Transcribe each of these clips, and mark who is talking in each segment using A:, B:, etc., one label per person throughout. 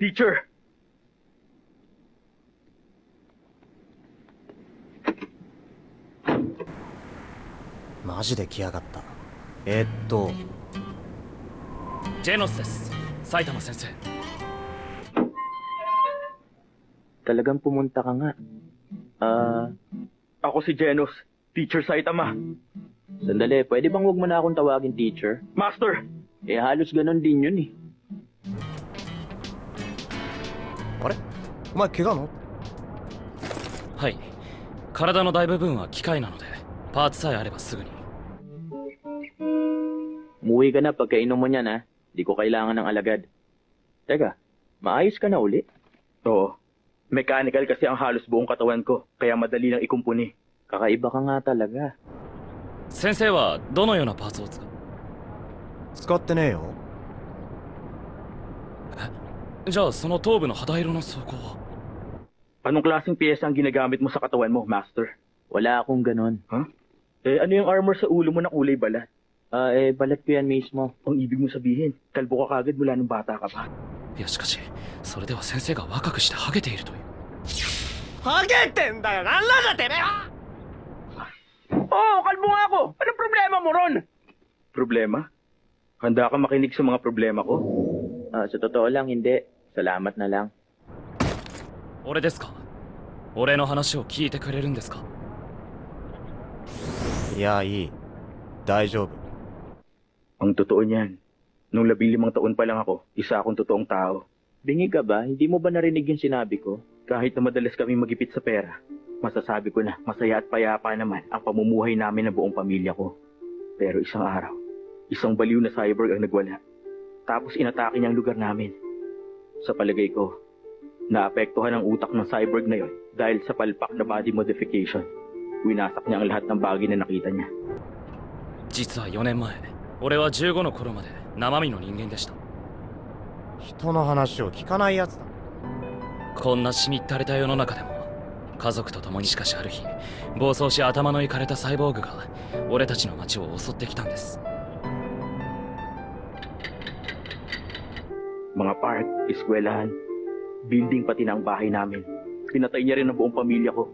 A: Teacher!
B: マジで来やがった。
C: ジェノスです。埼玉先生。
D: Talagang pumunta ka nga.
A: Ako si Genos, Teacher Saitama.
D: Sandali, pwede bang wag mo na akong tawagin teacher?
A: Master!
D: Halos ganon din yun eh.
B: あれ、お前怪我の？
C: はい。体の大部分は機械なので、パーツさえあればすぐに。
D: Umuwi ka na pagkainom mo niyan ha. Di ko kailangan ng alagad. Teka, maayos ka na uli?
A: Oo. Mechanical kasi ang halos buong katawan ko, kaya madali lang ikumpuni.
D: Kakaiba ka nga talaga.
C: 先生はどのようなパーツを使う？
B: 使ってねえよ。
C: じゃあその頭部の肌色の装甲は？
A: Anong klaseng piyesa ang ginagamit mo sa katawan mo, Master?
D: Wala akong ganon.
A: Huh? Ano yung armor sa ulo mo na kulay balat?
D: Balat ko yan mismo.
A: Ang ibig mo sabihin, kalbo ka kagad mula nung bata ka pa.
C: いやしかし、それでは先生が若くしてハゲているという。
B: ハゲてんだよ。なんなんだてめえは。
A: Kalbo nga ako! Anong problema mo ron? Problema? Handa ka makinig sa mga problema ko?
D: Sa totoo lang, hindi. Salamat na lang.
C: 俺ですか？俺の話を聞いてくれるんですか？
B: いや、いい。大丈夫。
A: Ang totoo niyan, nung 15 taon pa lang ako, isa akong totoong tao.
D: Bingi ka ba? Hindi mo ba narinig yung sinabi ko?
A: Kahit na madalas kami magipit sa pera, masasabi ko na masaya at payapa naman ang pamumuhay namin ng buong pamilya ko. Pero isang araw, isang baliw na cyborg ang nagwala. Tapos inatake niya ang lugar namin. Sa palagay ko, naapektuhan ang utak ng cyborg na yon dahil sa palpak na body modification. Winasak niya ang lahat ng bagay na nakita niya.
C: 実は4年前、俺は15の頃まで生身の人間でした。
B: 人の話を聞かないやつだ。
C: こんなしみったれた世の中でも、家族と共にしかしある日、暴走し頭のいかれたサイボーグが俺たちの町を襲ってきたんです。
A: Mga park, eskwelahan, building pati na ang bahay namin. Pinatay niya rin ang buong pamilya ko.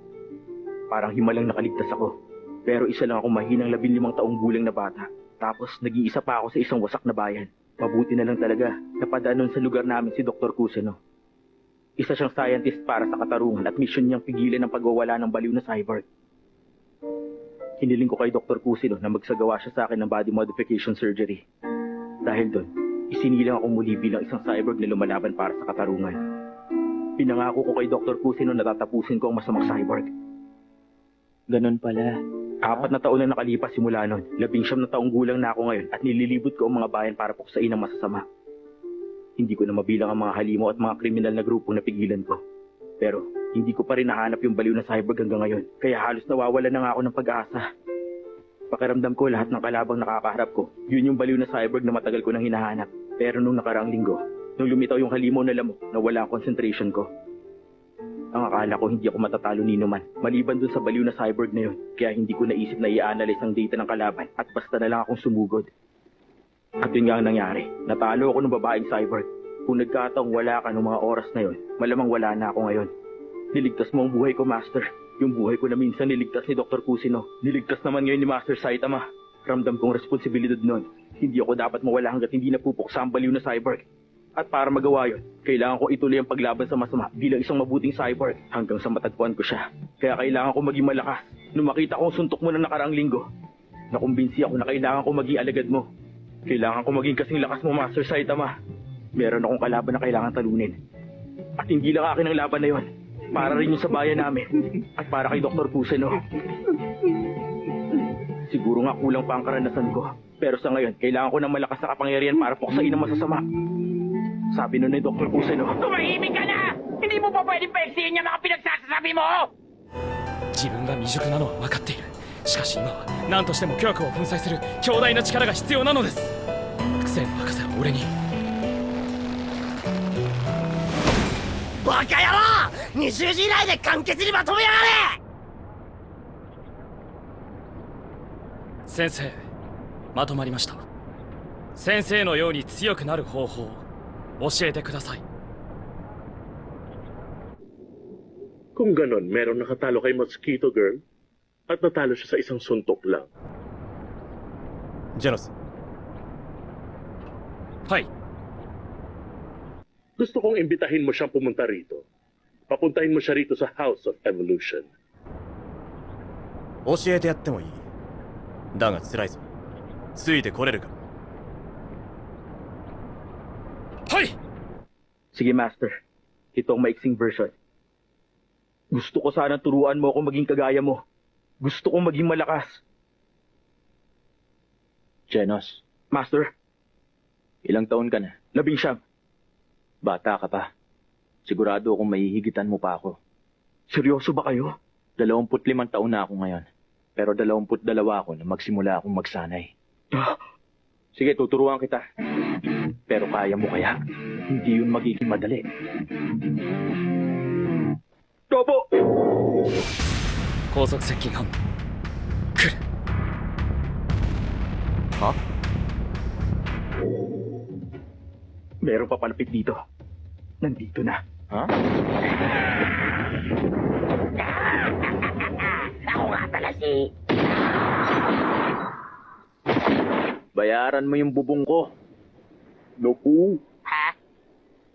A: Parang himalang nakaligtas ako. Pero isa lang akong mahinang 15 taong gulang na bata. Tapos nag-iisa pa ako sa isang wasak na bayan. Mabuti na lang talaga, napadaan nun sa lugar namin si Dr. Kuseno. Isa siyang scientist para sa katarungan at mission niyang pigilan ang pagwawala ng baliw na cyborg. Hiniling ko kay Dr. Kuseno na magsagawa siya sa akin ng body modification surgery. Dahil doon, isinilang ako muli bilang isang cyborg na lumalaban para sa katarungan. Pinangako ko kay Dr. Kuseno na tatapusin ko ang masamang cyborg.
D: Ganon pala.
A: 4 na taon na nakalipas simula nun. 19 na taong gulang na ako ngayon at nililibot ko ang mga bayan para puksain ang masasama. Hindi ko na mabilang ang mga halimo at mga kriminal na grupong napigilan ko. Pero hindi ko pa rin nahanap yung baliw na cyborg hanggang ngayon. Kaya halos nawawalan na nga ako ng pag-asa. Pakiramdam ko lahat ng kalabang nakakaharap ko. Yun yung baliw na cyborg na matagal ko nang hinahanap. Pero nung nakaraang linggo, nung lumitaw yung halimaw na lamok, nawala ang concentration ko. Ang akala ko hindi ako matatalo ni Numan, maliban dun sa baliw na cyborg na yun. Kaya hindi ko naisip na i-analyze ang data ng kalaban at basta na lang akong sumugod. At yun nga ang nangyari, natalo ako ng babaeng cyborg. Kung nagkataong wala ka ng mga oras na yun, malamang wala na ako ngayon. Niligtas mo ang buhay ko, Master. Yung buhay ko na minsan niligtas ni Dr. Kuseno. Niligtas naman ngayon ni Master Saitama. Ramdam kong responsibilidad nun. Hindi ako dapat mawala hanggat hindi napupuksa ang baliw na cyborg. At para magawa yun, kailangan ko ituloy ang paglaban sa masama bilang isang mabuting cyborg hanggang sa matagpuan ko siya. Kaya kailangan ko maging malakas. Nung makita ko ang suntok mo na nakaraang linggo, nakumbinsi ako na kailangan ko maging alagad mo. Kailangan ko maging kasing lakas mo, Master Saitama. Meron akong kalaban na kailangan talunin. At hindi lang akin ang laban na yon. Para rin yung sa bayan namin. At para kay Dr. Kuseno. Siguro nga kulang pa ang karanasan ko. Pero sa ngayon, kailangan ko ng malakas na kapangyarihan para puksain ang masasama. Sabi nun ni Dr. Kuseno.
E: Tumahimik ka na! Hindi mo pa pwedeng paigsiin yung mga pinagsasasabi mo!
C: 自分が未熟なのは分かっている。しかし今は何としても巨悪を粉砕する強大な力が必要なのです。複製の博士は俺に。
B: バカ野郎！20時以内で簡潔にまとめやがれ！
C: 先生、まとまりました。先生のように強くなる方法を教えてください。
F: Kung ganon, meron nakatalo kay Mosquito Girl at natalo siya sa isang suntok lang.
G: ジェノス、
C: はい。
F: Gusto kong imbitahin mo siyang pumunta rito. Papuntahin mo siya rito sa House of Evolution.
G: 教えてやってもいい。だが辛いぞ。ついてこれるか。
C: はい。
A: Sige, Master. Ito ang maiksing version. Gusto ko sana turuan mo ako maging kagaya mo. Gusto kong maging malakas.
D: Genos,
A: Master,
D: ilang taon ka na?
A: 19.
D: Bata ka pa. Sigurado akong mahihigitan mo pa ako.
A: Seryoso ba kayo?
D: 25 taon na ako ngayon. Pero 22 ako na magsimula akong magsanay.
A: Ah,
D: Sige, tuturuan kita. Pero kaya mo kaya? Hindi yun magiging madali.
A: Topo!
C: 高速接近班来る。
G: は？
A: Meron pa palapit dito. Nandito na.
D: Ha?
E: Ako nga pala si...
D: Bayaran mo yung bubong ko.
F: Naku,
E: Ha?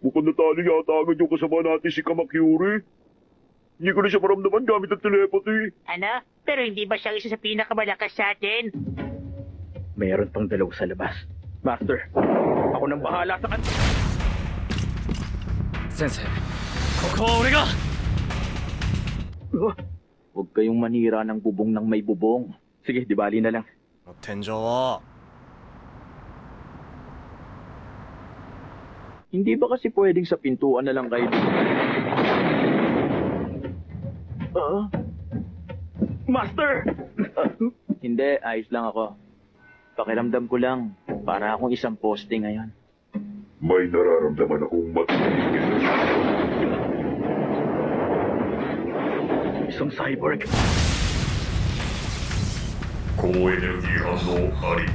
F: mukhang natali yata agad yung kasama natin si Kamakuri. Hindi ko na siya maramdaman gamit ang telepathy.
E: Ano? Pero hindi ba siya isa sa pinakamalakas sa atin?
A: Meron pang dalaw sa labas. Master, ako nang bahala sa kanila.
C: 先生、ここは俺が。
D: Huwag kayong manira ng bubong ng may bubong.
A: Sige, di bali na lang.
G: 天井は。
D: Hindi ba kasi pwedeng sa pintuan na lang kayo?
A: Master!
D: Hindi, ayos lang ako. Pakiramdam ko lang, para akong isang poste ngayon.
H: May nararamdaman akong matinding
A: Isang cyborg.
H: 高エネルギー反応あり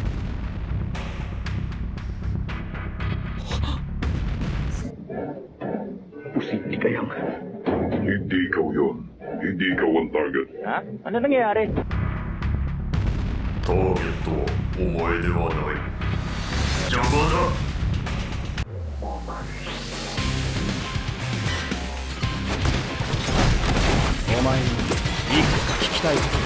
A: Posible kayang...
H: Hindi ikaw yun. Hindi ikaw ang target.
D: Ha? Ano nangyayari?
H: ターゲットはお前ではない。邪魔だ。
G: お前にいくつか聞きたいことが。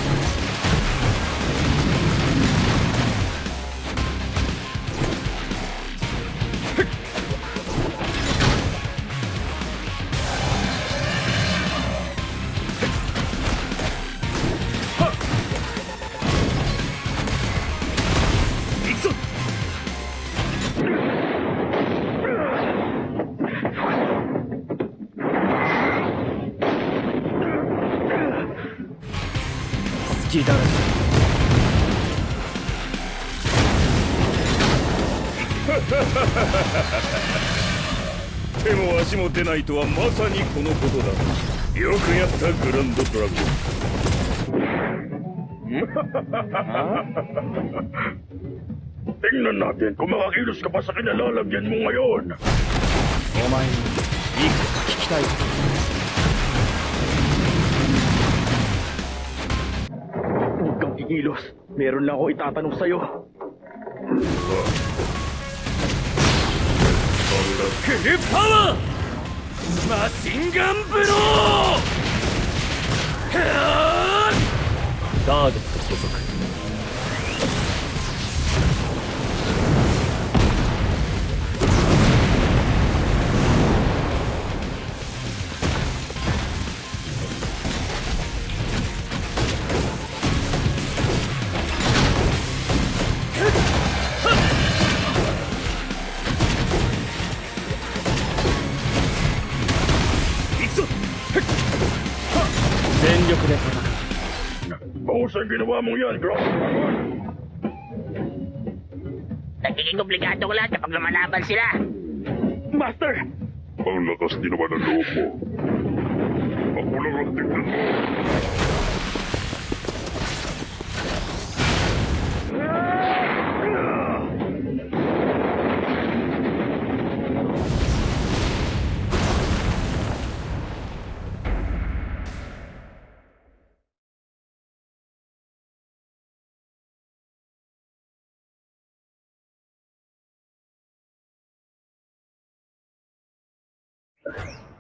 G: 隙だらけ。手も足も出ないとはまさにこのことだ。よくやったグランドドラゴン。
F: Tingnan natin kung makakilos ka pa sa kinalalagyan mo ngayon.
G: お前にいくつか聞きたいことが。
A: Huwag kang kikilos. Meron lang ako itatanong sa'yo.
C: フルパワーマシンガンブロー。ターゲット捕捉。 全力で戦う。
F: Bahusang ginawa mo yan, Ground Dragon.
E: Nagiging komplikado ko lang kapag lumalaban sila.
A: Master!
H: Ang lakas din naman ang loob mo. Ako lang ang tignan mo. Ah!